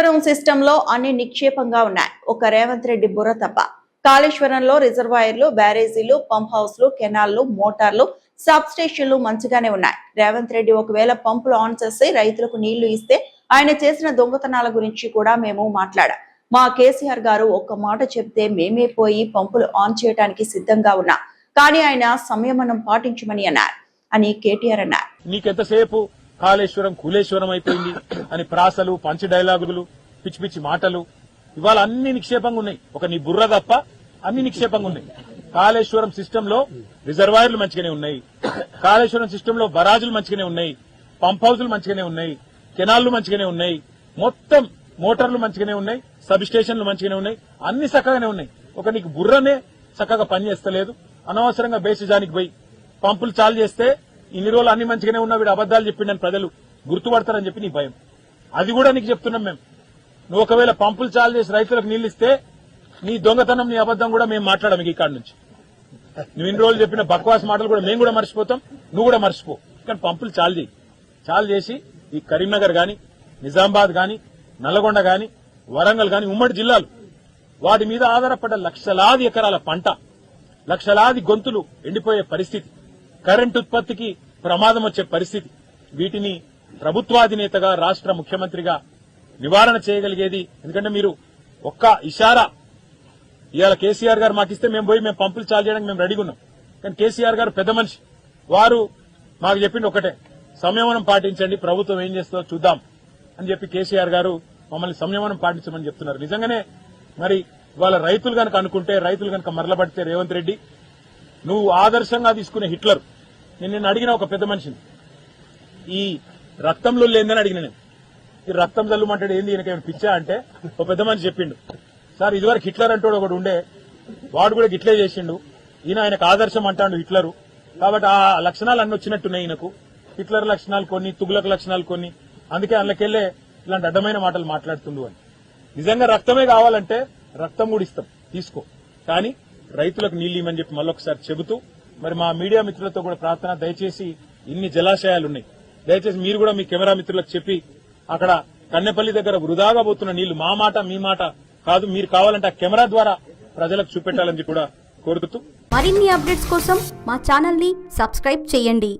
కాళేశ్వరం సిస్టంలో అన్ని నిక్షేపంగా ఉన్నాయి. ఒక రేవంత్ రెడ్డి బుర్ర తప్ప. కాళేశ్వరంలో రిజర్వాయర్లు, బ్యారేజీలు, పంప్ హౌస్లు, కెనాల్లు, మోటార్లు, సబ్ స్టేషన్లు మంచిగానే ఉన్నాయి. రేవంత్ రెడ్డి ఒకవేళ పంపులు ఆన్ చేసి రైతులకు నీళ్లు ఇస్తే ఆయన చేసిన దొంగతనాల గురించి కూడా మేము మాట్లాడాం. మా కేసీఆర్ గారు ఒక్క మాట చెప్తే మేమే పోయి పంపులు ఆన్ చేయడానికి సిద్ధంగా ఉన్నా, కానీ ఆయన సంయమనం పాటించమని అన్నారు అని కేటీఆర్ అన్నారు. నీకెంతసేపు కాళేశ్వరం కూలేశ్వరం అయిపోయింది అని ప్రాసలు, పంచ్ డైలాగులు, పిచ్చి పిచ్చి మాటలు ఇవాళ అన్ని నిక్షేపంగా ఉన్నాయి. ఒక నీ బుర్ర తప్ప అన్ని నిక్షేపంగా ఉన్నాయి. కాళేశ్వరం సిస్టమ్ లో రిజర్వాయర్లు మంచిగానే ఉన్నాయి, కాళేశ్వరం సిస్టమ్ లో బరాజులు మంచిగానే ఉన్నాయి, పంప్ హౌజులు మంచిగానే ఉన్నాయి, కెనాళ్లు మంచిగానే ఉన్నాయి, మొత్తం మోటార్లు మంచిగానే ఉన్నాయి, సబ్ స్టేషన్లు మంచిగానే ఉన్నాయి, అన్ని చక్కగానే ఉన్నాయి. ఒక నీకు బుర్రనే చక్కగా పనిచేస్తలేదు. అనవసరంగా బేసిజానికి పోయి పంపులు చాలు చేస్తే ఇన్ని రోజులు అన్ని మంచిగానే ఉన్నా వీడు అబద్దాలు చెప్పిండని ప్రజలు గుర్తుపడతారని చెప్పి నీ భయం. అది కూడా నీకు చెప్తున్నాం మేము. నువ్వు ఒకవేళ పంపులు చాలు చేసి రైతులకు నీళ్లు ఇస్తే నీ దొంగతనం, నీ అబద్దం కూడా మేము మాట్లాడము ఈ కాడ నుంచి. నువ్వు ఇన్ని రోజులు చెప్పిన బక్వాస్ మాటలు కూడా మేము కూడా మర్చిపోతాం, నువ్వు కూడా మర్చిపో. కానీ పంపులు చాలు చేసి ఈ కరీంనగర్ గాని, నిజామాబాద్ గాని, నల్గొండ గాని, వరంగల్ గాని, ఉమ్మడి జిల్లాలు వాటి మీద ఆధారపడ్డ లక్షలాది ఎకరాల పంట, లక్షలాది గొంతులు ఎండిపోయే పరిస్థితి, కరెంటు ఉత్పత్తికి ప్రమాదం వచ్చే పరిస్థితి. వీటిని ప్రభుత్వాధినేతగా, రాష్ట్ర ముఖ్యమంత్రిగా నివారణ చేయగలిగేది. ఎందుకంటే మీరు ఒక్క ఇషారా ఇవాళ కేసీఆర్ గారు మాకిస్తే మేము పంపులు చాలు చేయడానికి మేము రెడీగా ఉన్నాం. కానీ కేసీఆర్ గారు పెద్ద మనిషి, వారు మాకు చెప్పింది ఒకటే, సంయమనం పాటించండి, ప్రభుత్వం ఏం చేస్తుందో చూద్దాం అని చెప్పి కేసీఆర్ గారు మమ్మల్ని సంయమనం పాటించమని చెప్తున్నారు. నిజంగానే మరి ఇవాళ రైతులు కనుక అనుకుంటే, రైతులు కనుక మరలబడితే, రేవంత్ రెడ్డి నువ్వు ఆదర్శంగా తీసుకునే హిట్లర్. నేను అడిగిన ఒక పెద్ద మనిషిని, ఈ రక్తంలో లేదని అడిగిన నేను. ఈ రక్తం జల్లుమంటాడు ఏంది, ఈయనకేమైనా పిచ్చా అంటే ఒక పెద్ద మనిషి చెప్పిండు, సార్ ఇదివరకు హిట్లర్ అంటూ ఒకడు ఉండే, వాడు కూడా గిట్లే చేసిండు, ఆయనకు ఆదర్శం అంటాడు హిట్లరు. కాబట్టి ఆ లక్షణాలు అన్ని వచ్చినట్టున్నాయి ఈయనకు, హిట్లర్ లక్షణాలు కొన్ని, తుగులక్ లక్షణాలు కొన్ని, అందుకే అందులోకెళ్లే ఇలాంటి అడ్డమైన మాటలు మాట్లాడుతుండు అని. నిజంగా రక్తమే కావాలంటే రక్తం కూడా ఇస్తాం, తీసుకో, కానీ రైతులకు నీళ్లు ఇవ్వమని చెప్పి మళ్ళొకసారి చెబుతూ, మరి మా మీడియా మిత్రులతో కూడా ప్రార్థన, దయచేసి ఇన్ని జలాశయాలున్నాయి, దయచేసి మీరు కూడా మీ కెమెరా మిత్రులకు చెప్పి అక్కడ కన్నెపల్లి దగ్గర వృధాగా పోతున్న నీళ్లు మా మాట మీ మాట కాదు, మీరు కావాలంటే ఆ కెమెరా ద్వారా ప్రజలకు చూపెట్టాలని కూడా కోరుతూ మరిన్ని అప్డేట్స్ కోసం మా ఛానల్ ని సబ్స్క్రైబ్ చేయండి.